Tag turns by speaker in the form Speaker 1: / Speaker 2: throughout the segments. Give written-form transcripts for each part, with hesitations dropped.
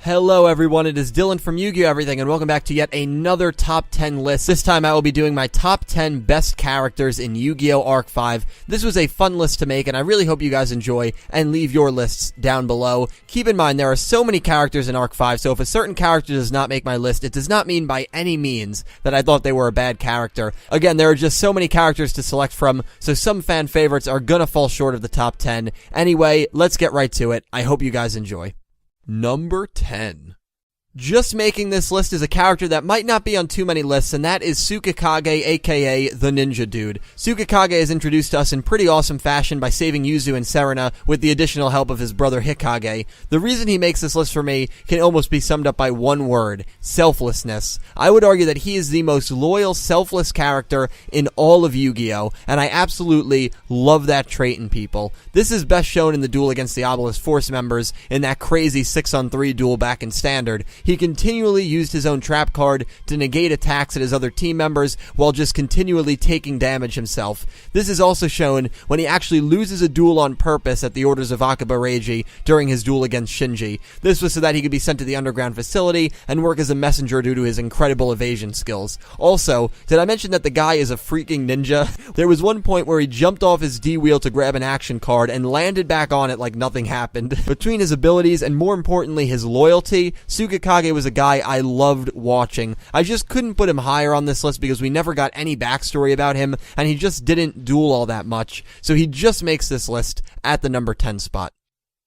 Speaker 1: Hello everyone, it is Dylan from Yugioh Everything, and welcome back to yet another top 10 list. This time I will be doing my top 10 best characters in Yugioh ARC V. This was a fun list to make, and I really hope you guys enjoy, and leave your lists down below. Keep in mind, there are so many characters in ARC V, so if a certain character does not make my list, it does not mean by any means that I thought they were a bad character. Again, there are just so many characters to select from, so some fan favorites are gonna fall short of the top 10. Anyway, let's get right to it. I hope you guys enjoy. Number 10. Just making this list is a character that might not be on too many lists, and that is Tsukikage, aka the Ninja Dude. Tsukikage is introduced to us in pretty awesome fashion by saving Yuzu and Serena with the additional help of his brother Hikage. The reason he makes this list for me can almost be summed up by one word: selflessness. I would argue that he is the most loyal, selfless character in all of Yu-Gi-Oh!, and I absolutely love that trait in people. This is best shown in the duel against the Obelisk Force members in that crazy 6-on-3 duel back in Standard. He continually used his own trap card to negate attacks at his other team members while just continually taking damage himself. This is also shown when he actually loses a duel on purpose at the orders of Akiba Reiji during his duel against Shinji. This was so that he could be sent to the underground facility and work as a messenger due to his incredible evasion skills. Also, did I mention that the guy is a freaking ninja? There was one point where he jumped off his D wheel to grab an action card and landed back on it like nothing happened. Between his abilities and more importantly his loyalty, Tsukikage was a guy I loved watching. I just couldn't put him higher on this list because we never got any backstory about him, and he just didn't duel all that much, so he just makes this list at the number 10 spot.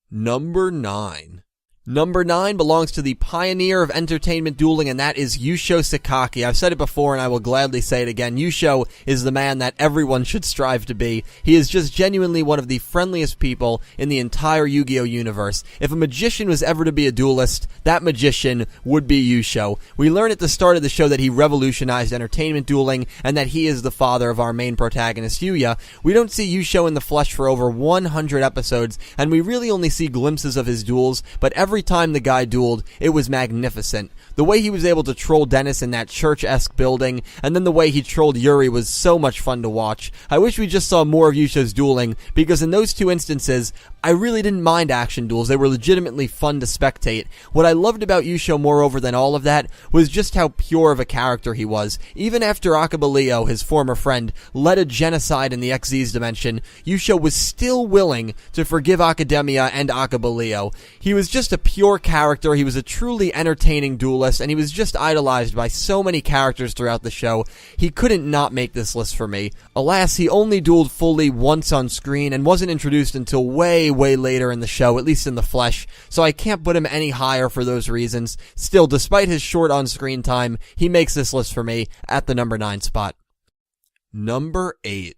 Speaker 1: Number 9. Number 9 belongs to the pioneer of entertainment dueling, and that is Yugioh Sakaki. I've said it before, and I will gladly say it again. Yugioh is the man that everyone should strive to be. He is just genuinely one of the friendliest people in the entire Yu-Gi-Oh! Universe. If a magician was ever to be a duelist, that magician would be Yugioh. We learn at the start of the show that he revolutionized entertainment dueling, and that he is the father of our main protagonist, Yuya. We don't see Yugioh in the flesh for over 100 episodes, and we really only see glimpses of his duels, but every time the guy dueled, it was magnificent. The way he was able to troll Dennis in that church-esque building, and then the way he trolled Yuri was so much fun to watch. I wish we just saw more of Yugioh's dueling, because in those two instances, I really didn't mind action duels. They were legitimately fun to spectate. What I loved about Yugioh moreover than all of that was just how pure of a character he was. Even after Akiba Leo, his former friend, led a genocide in the XZ's dimension, Yugioh was still willing to forgive Academia and Akiba Leo. He was just a pure character, he was a truly entertaining duelist, and he was just idolized by so many characters throughout the show. He couldn't not make this list for me. Alas, he only dueled fully once on screen and wasn't introduced until way later in the show, at least in the flesh, so I can't put him any higher for those reasons. Still, despite his short on-screen time, he makes this list for me at the number 9 spot. Number 8.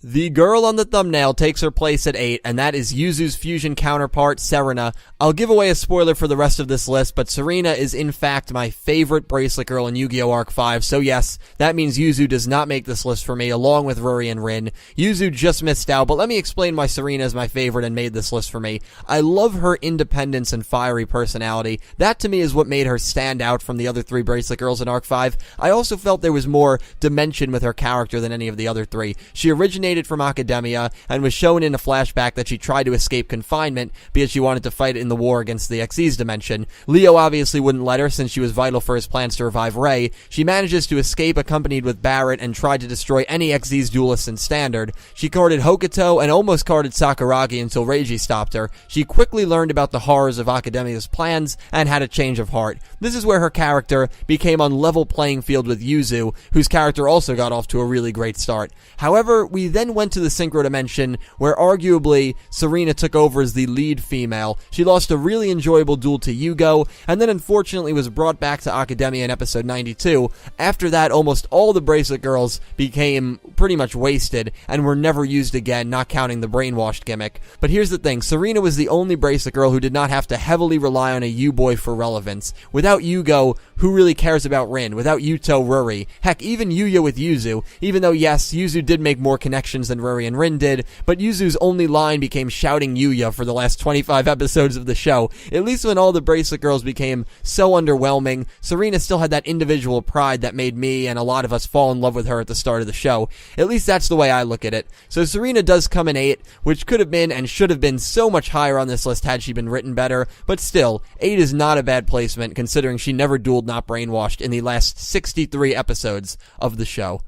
Speaker 1: The girl on the thumbnail takes her place at 8, and that is Yuzu's fusion counterpart, Serena. I'll give away a spoiler for the rest of this list, but Serena is in fact my favorite bracelet girl in Yu-Gi-Oh! ARC V, so yes, that means Yuzu does not make this list for me, along with Ruri and Rin. Yuzu just missed out, but let me explain why Serena is my favorite and made this list for me. I love her independence and fiery personality. That to me is what made her stand out from the other 3 bracelet girls in ARC V. I also felt there was more dimension with her character than any of the other 3. She originated from Academia and was shown in a flashback that she tried to escape confinement because she wanted to fight in the war against the XZ's dimension. Leo obviously wouldn't let her since she was vital for his plans to revive Rei. She manages to escape accompanied with Barrett and tried to destroy any XZ's duelists in Standard. She carded Hokuto and almost carded Sakuragi until Reiji stopped her. She quickly learned about the horrors of Academia's plans and had a change of heart. This is where her character became on level playing field with Yuzu, whose character also got off to a really great start. However, we then went to the Synchro Dimension, where arguably Serena took over as the lead female. She lost a really enjoyable duel to Yugo, and then unfortunately was brought back to Academia in episode 92. After that, almost all the bracelet girls became pretty much wasted, and were never used again, not counting the brainwashed gimmick. But here's the thing, Serena was the only bracelet girl who did not have to heavily rely on a U-boy for relevance. Without Yugo, who really cares about Rin? Without Yuto, Ruri? Heck, even Yuya with Yuzu, even though yes, Yuzu did make more connections actions than Ruri and Rin did, but Yuzu's only line became shouting Yuya for the last 25 episodes of the show. At least when all the Bracelet Girls became so underwhelming, Serena still had that individual pride that made me and a lot of us fall in love with her at the start of the show. At least that's the way I look at it. So Serena does come in 8, which could have been and should have been so much higher on this list had she been written better, but still, 8 is not a bad placement considering she never dueled Not Brainwashed in the last 63 episodes of the show.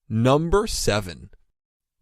Speaker 1: Number 7.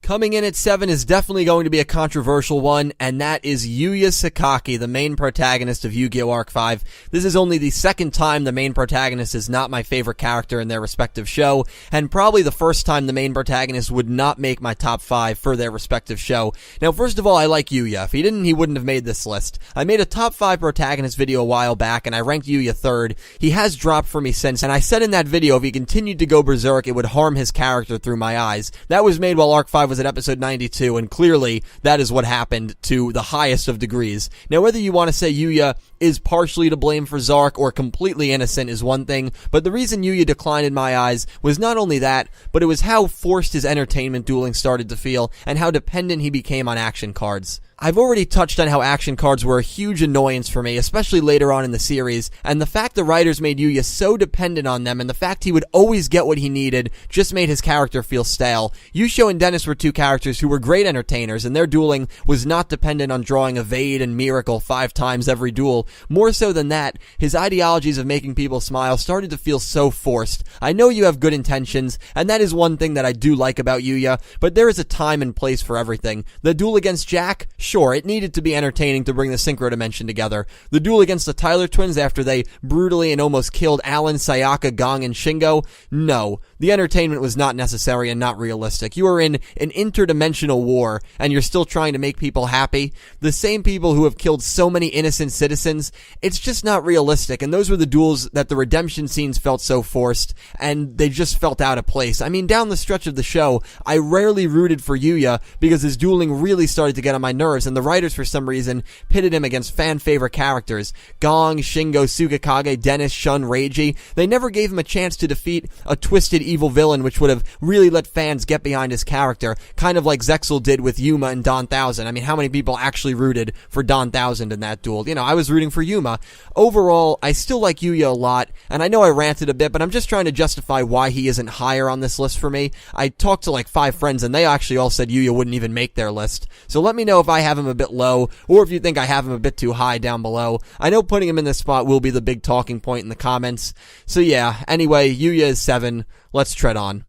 Speaker 1: Coming in at 7 is definitely going to be a controversial one, and that is Yuya Sakaki, the main protagonist of Yu-Gi-Oh! ARC V. This is only the second time the main protagonist is not my favorite character in their respective show, and probably the first time the main protagonist would not make my top 5 for their respective show. Now, first of all, I like Yuya. If he didn't, he wouldn't have made this list. I made a top 5 protagonist video a while back, and I ranked Yuya 3rd. He has dropped for me since, and I said in that video if he continued to go berserk, it would harm his character through my eyes. That was made while ARC V was at episode 92, and clearly that is what happened to the highest of degrees. Now, whether you want to say Yuya is partially to blame for Zark or completely innocent is one thing, but the reason Yuya declined in my eyes was not only that, but it was how forced his entertainment dueling started to feel and how dependent he became on action cards. I've already touched on how action cards were a huge annoyance for me, especially later on in the series, and the fact the writers made Yuya so dependent on them and the fact he would always get what he needed just made his character feel stale. Yugioh and Dennis were two characters who were great entertainers, and their dueling was not dependent on drawing Evade and Miracle 5 times every duel. More so than that, his ideologies of making people smile started to feel so forced. I know you have good intentions, and that is one thing that I do like about Yuya, but there is a time and place for everything. The duel against Jack? Sure, it needed to be entertaining to bring the Synchro Dimension together. The duel against the Tyler twins after they brutally and almost killed Alan, Sayaka, Gong, and Shingo? No. The entertainment was not necessary and not realistic. You are in an interdimensional war, and you're still trying to make people happy. The same people who have killed so many innocent citizens, it's just not realistic, and those were the duels that the redemption scenes felt so forced, and they just felt out of place. I mean, down the stretch of the show, I rarely rooted for Yuya because his dueling really started to get on my nerves, and the writers, for some reason, pitted him against fan-favorite characters. Gong, Shingo, Sugakage, Dennis, Shun, Reiji. They never gave him a chance to defeat a twisted evil villain, which would have really let fans get behind his character, kind of like Zexal did with Yuma and Don Thousand. I mean, how many people actually rooted for Don Thousand in that duel? You know, I was rooting for Yuma. Overall, I still like Yuya a lot, and I know I ranted a bit, but I'm just trying to justify why he isn't higher on this list for me. I talked to like 5 friends, and they actually all said Yuya wouldn't even make their list. So let me know if I have him a bit low, or if you think I have him a bit too high down below. I know putting him in this spot will be the big talking point in the comments. So yeah, anyway, Yuya is 7. Let's tread on.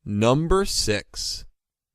Speaker 1: Number 6.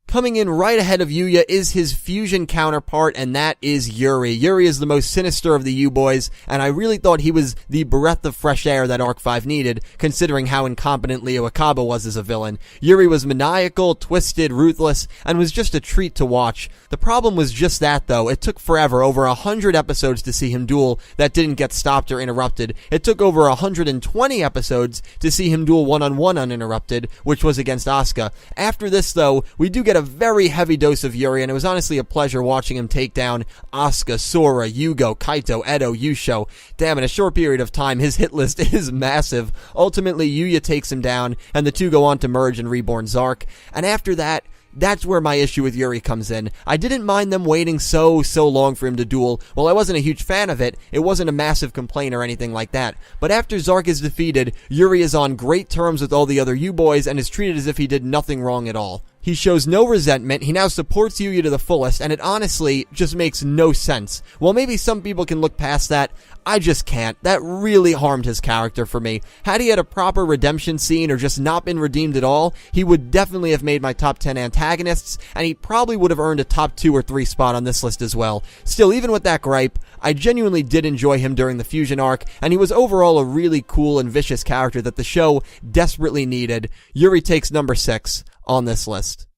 Speaker 1: Coming in right ahead of Yuya is his fusion counterpart, and that is Yuri. Yuri is the most sinister of the U-Boys, and I really thought he was the breath of fresh air that ARC V needed, considering how incompetent Leo Akaba was as a villain. Yuri was maniacal, twisted, ruthless, and was just a treat to watch. The problem was just that, though. It took forever, over 100 episodes to see him duel that didn't get stopped or interrupted. It took over 120 episodes to see him duel one-on-one uninterrupted, which was against Asuka. After this, though, we do get a very heavy dose of Yuri, and it was honestly a pleasure watching him take down Asuka, Sora, Yugo, Kaito, Edo, Yusho. Damn, in a short period of time, his hit list is massive. Ultimately, Yuya takes him down, and the two go on to merge and reborn Zark. And after that, that's where my issue with Yuri comes in. I didn't mind them waiting so long for him to duel. While I wasn't a huge fan of it, it wasn't a massive complaint or anything like that. But after Zark is defeated, Yuri is on great terms with all the other U-Boys and is treated as if he did nothing wrong at all. He shows no resentment, he now supports Yuya to the fullest, and it honestly just makes no sense. While maybe some people can look past that, I just can't. That really harmed his character for me. Had he had a proper redemption scene or just not been redeemed at all, he would definitely have made my top 10 antagonists, and he probably would have earned a top 2 or 3 spot on this list as well. Still, even with that gripe, I genuinely did enjoy him during the Fusion arc, and he was overall a really cool and vicious character that the show desperately needed. Yuri takes number 6 on this list.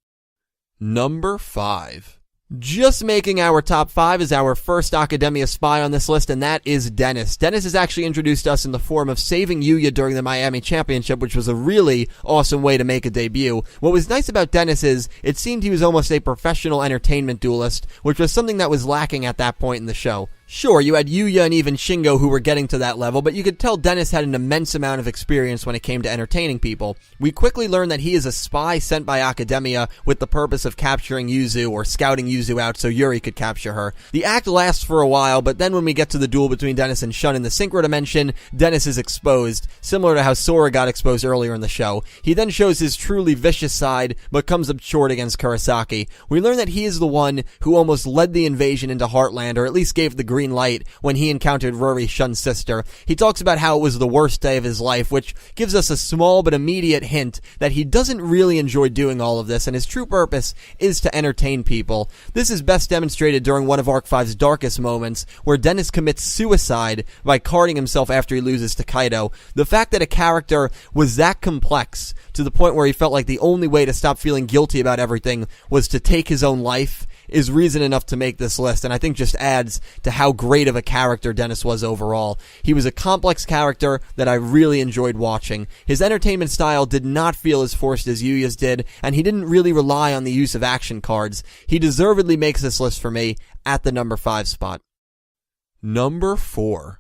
Speaker 1: Number 5. Just making our top 5 is our first Academia spy on this list, and that is Dennis. Dennis has actually introduced us in the form of saving Yuya during the Miami Championship, which was a really awesome way to make a debut. What was nice about Dennis is, it seemed he was almost a professional entertainment duelist, which was something that was lacking at that point in the show. Sure, you had Yuya and even Shingo who were getting to that level, but you could tell Dennis had an immense amount of experience when it came to entertaining people. We quickly learned that he is a spy sent by Academia with the purpose of capturing Yuzu or scouting Yuzu out so Yuri could capture her. The act lasts for a while, but then when we get to the duel between Dennis and Shun in the Synchro Dimension, Dennis is exposed, similar to how Sora got exposed earlier in the show. He then shows his truly vicious side, but comes up short against Kurosaki. We learn that he is the one who almost led the invasion into Heartland, or at least gave the green light when he encountered Ruri, Shun's sister. He talks about how it was the worst day of his life, which gives us a small but immediate hint that he doesn't really enjoy doing all of this, and his true purpose is to entertain people. This is best demonstrated during one of Arc 5's darkest moments, where Dennis commits suicide by carding himself after he loses to Kaido. The fact that a character was that complex, to the point where he felt like the only way to stop feeling guilty about everything was to take his own life, is reason enough to make this list, and I think just adds to how great of a character Dennis was overall. He was a complex character that I really enjoyed watching. His entertainment style did not feel as forced as Yuya's did, and he didn't really rely on the use of action cards. He deservedly makes this list for me at the number 5 spot. Number 4.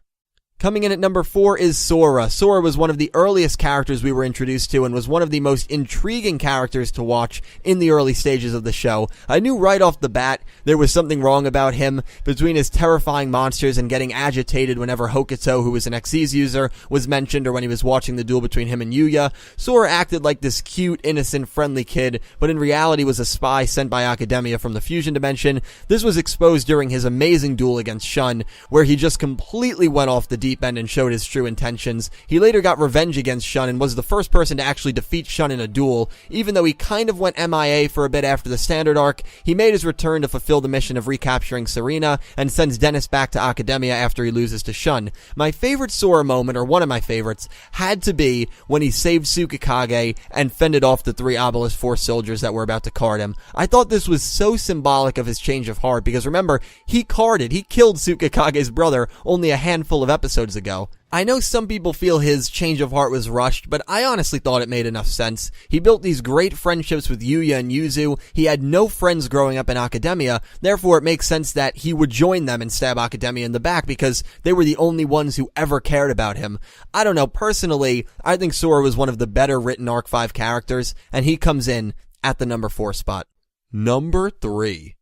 Speaker 1: Coming in at number 4 is Sora. Sora was one of the earliest characters we were introduced to and was one of the most intriguing characters to watch in the early stages of the show. I knew right off the bat there was something wrong about him, between his terrifying monsters and getting agitated whenever Hokuto, who was an Xyz user, was mentioned, or when he was watching the duel between him and Yuya. Sora acted like this cute, innocent, friendly kid, but in reality was a spy sent by Academia from the Fusion Dimension. This was exposed during his amazing duel against Shun, where he just completely went off the deep end and showed his true intentions. He later got revenge against Shun and was the first person to actually defeat Shun in a duel. Even though he kind of went MIA for a bit after the standard arc, he made his return to fulfill the mission of recapturing Serena and sends Dennis back to Academia after he loses to Shun. My favorite Sora moment, or one of my favorites, had to be when he saved Tsukikage and fended off the 3 Obelisk Force soldiers that were about to card him. I thought this was so symbolic of his change of heart, because remember, he killed Tsukikage's brother only a handful of episodes ago. I know some people feel his change of heart was rushed, but I honestly thought it made enough sense. He built these great friendships with Yuya and Yuzu. He had no friends growing up in Academia, therefore it makes sense that he would join them and stab Academia in the back because they were the only ones who ever cared about him. I don't know, personally, I think Sora was one of the better written Arc 5 characters, and he comes in at the number 4 spot. Number 3.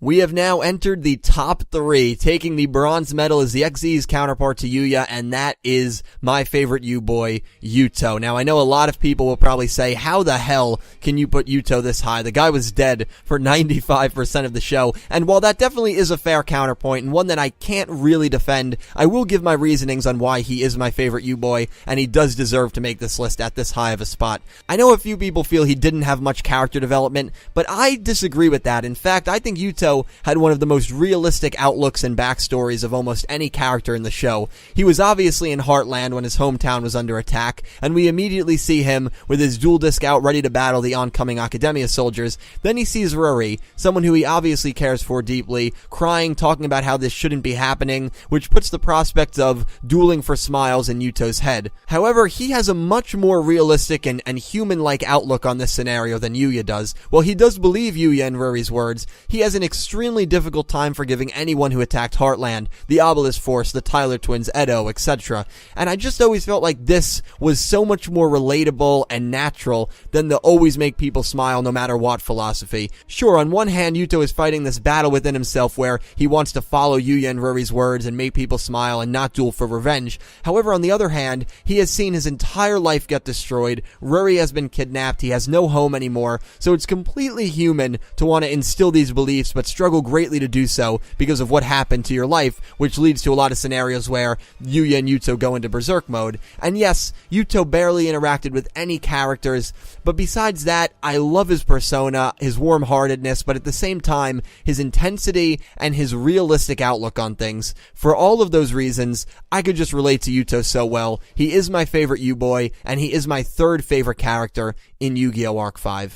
Speaker 1: We have now entered the top 3, taking the bronze medal as the XZ's counterpart to Yuya, and that is my favorite U-boy, Yuto. Now, I know a lot of people will probably say, how the hell can you put Yuto this high? The guy was dead for 95% of the show, and while that definitely is a fair counterpoint, and one that I can't really defend, I will give my reasonings on why he is my favorite U-boy, and he does deserve to make this list at this high of a spot. I know a few people feel he didn't have much character development, but I disagree with that. In fact, I think Yuto had one of the most realistic outlooks and backstories of almost any character in the show. He was obviously in Heartland when his hometown was under attack, and we immediately see him with his dual disc out ready to battle the oncoming Academia soldiers. Then he sees Ruri, someone who he obviously cares for deeply, crying, talking about how this shouldn't be happening, which puts the prospect of dueling for smiles in Yuto's head. However, he has a much more realistic and human-like outlook on this scenario than Yuya does. While he does believe Yuya and Ruri's words, he has an extremely difficult time forgiving anyone who attacked Heartland, the Obelisk Force, the Tyler twins, Edo, etc. And I just always felt like this was so much more relatable and natural than the always make people smile no matter what philosophy. Sure, on one hand, Yuto is fighting this battle within himself where he wants to follow Yuya and Ruri's words and make people smile and not duel for revenge. However, on the other hand, he has seen his entire life get destroyed, Ruri has been kidnapped, he has no home anymore, so it's completely human to want to instill these beliefs but struggle greatly to do so because of what happened to your life, which leads to a lot of scenarios where Yuya and Yuto go into berserk mode. And yes, Yuto barely interacted with any characters, but besides that, I love his persona, his warm-heartedness, but at the same time, his intensity and his realistic outlook on things. For all of those reasons, I could just relate to Yuto so well. He is my favorite U-boy, and he is my 3rd favorite character in Yu-Gi-Oh! Arc V.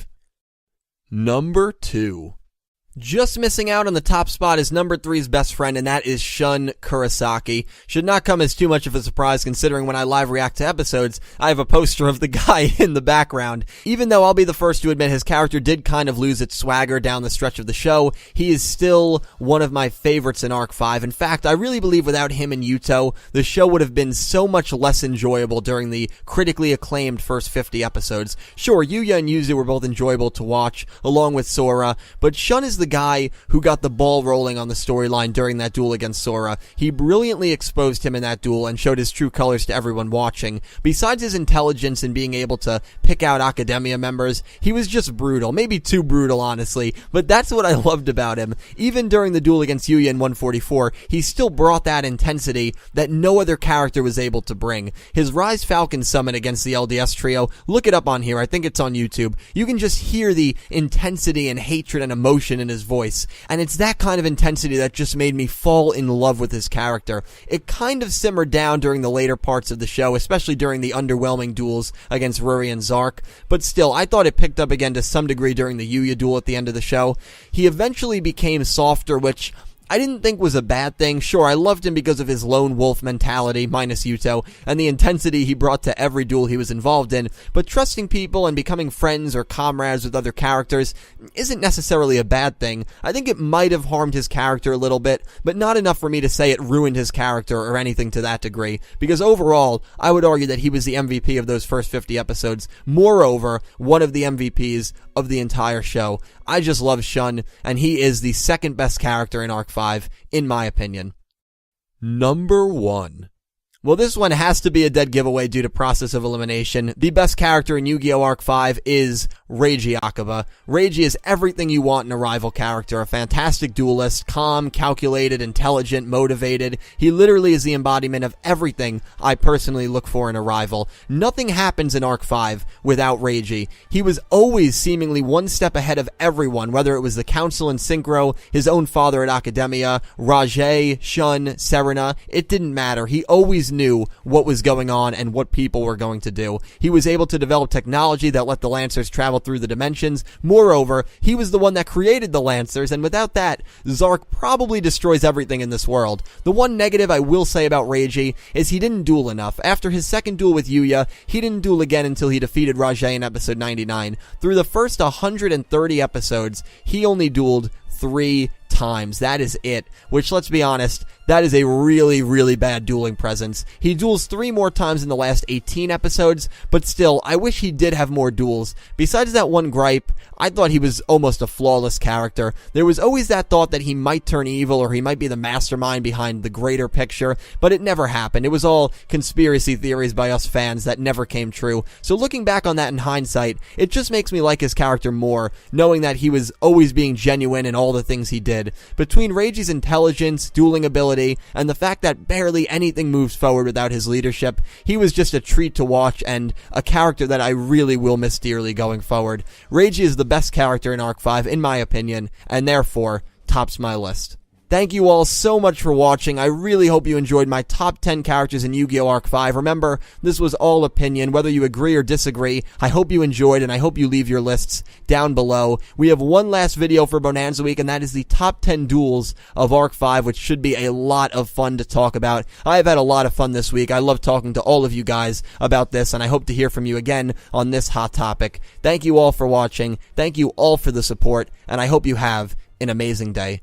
Speaker 1: Number 2. Just missing out on the top spot is number 3's best friend, and that is Shun Kurosaki. Should not come as too much of a surprise considering when I live react to episodes, I have a poster of the guy in the background. Even though I'll be the first to admit his character did kind of lose its swagger down the stretch of the show, he is still one of my favorites in Arc 5. In fact, I really believe without him and Yuto, the show would have been so much less enjoyable during the critically acclaimed first 50 episodes. Sure, Yuya and Yuzu were both enjoyable to watch, along with Sora, but Shun is the guy who got the ball rolling on the storyline during that duel against Sora. He brilliantly exposed him in that duel and showed his true colors to everyone watching. Besides his intelligence and being able to pick out Academia members, he was just brutal. Maybe too brutal, honestly, but that's what I loved about him. Even during the duel against Yuya in 144, he still brought that intensity that no other character was able to bring. His Rise Falcon summon against the LDS trio, look it up on here, I think it's on YouTube. You can just hear the intensity and hatred and emotion in his voice, and it's that kind of intensity that just made me fall in love with his character. It kind of simmered down during the later parts of the show, especially during the underwhelming duels against Ruri and Zark, but still, I thought it picked up again to some degree during the Yuya duel at the end of the show. He eventually became softer, which I didn't think was a bad thing. Sure, I loved him because of his lone wolf mentality, minus Yuto, and the intensity he brought to every duel he was involved in, but trusting people and becoming friends or comrades with other characters isn't necessarily a bad thing. I think it might have harmed his character a little bit, but not enough for me to say it ruined his character or anything to that degree, because overall, I would argue that he was the MVP of those first 50 episodes. Moreover, one of the MVPs of the entire show. I just love Shun, and he is the second best character in Arc 5, in my opinion. Number 1. Well, this one has to be a dead giveaway due to process of elimination. The best character in Yu-Gi-Oh! Arc 5 is Reiji Akiba. Reiji is everything you want in a rival character. A fantastic duelist, calm, calculated, intelligent, motivated. He literally is the embodiment of everything I personally look for in a rival. Nothing happens in Arc 5 without Reiji. He was always seemingly one step ahead of everyone, whether it was the Council in Synchro, his own father at Academia, Rajay, Shun, Serena. It didn't matter. He always knew what was going on and what people were going to do. He was able to develop technology that let the Lancers travel through the dimensions. Moreover, he was the one that created the Lancers, and without that, Zark probably destroys everything in this world. The one negative I will say about Reiji is he didn't duel enough. After his second duel with Yuya, he didn't duel again until he defeated Rajay in episode 99. Through the first 130 episodes, he only dueled 3 times. That is it. Which, let's be honest, that is a really, really bad dueling presence. He duels 3 more times in the last 18 episodes, but still, I wish he did have more duels. Besides that one gripe, I thought he was almost a flawless character. There was always that thought that he might turn evil or he might be the mastermind behind the greater picture, but it never happened. It was all conspiracy theories by us fans that never came true. So looking back on that in hindsight, it just makes me like his character more, knowing that he was always being genuine in all the things he did. Between Reiji's intelligence, dueling ability, and the fact that barely anything moves forward without his leadership, he was just a treat to watch and a character that I really will miss dearly going forward. Reiji is the best character in Arc 5, in my opinion, and therefore tops my list. Thank you all so much for watching. I really hope you enjoyed my top 10 characters in Yu-Gi-Oh! Arc 5. Remember, this was all opinion, whether you agree or disagree. I hope you enjoyed, and I hope you leave your lists down below. We have one last video for Bonanza Week, and that is the top 10 duels of Arc 5, which should be a lot of fun to talk about. I have had a lot of fun this week. I love talking to all of you guys about this, and I hope to hear from you again on this hot topic. Thank you all for watching. Thank you all for the support, and I hope you have an amazing day.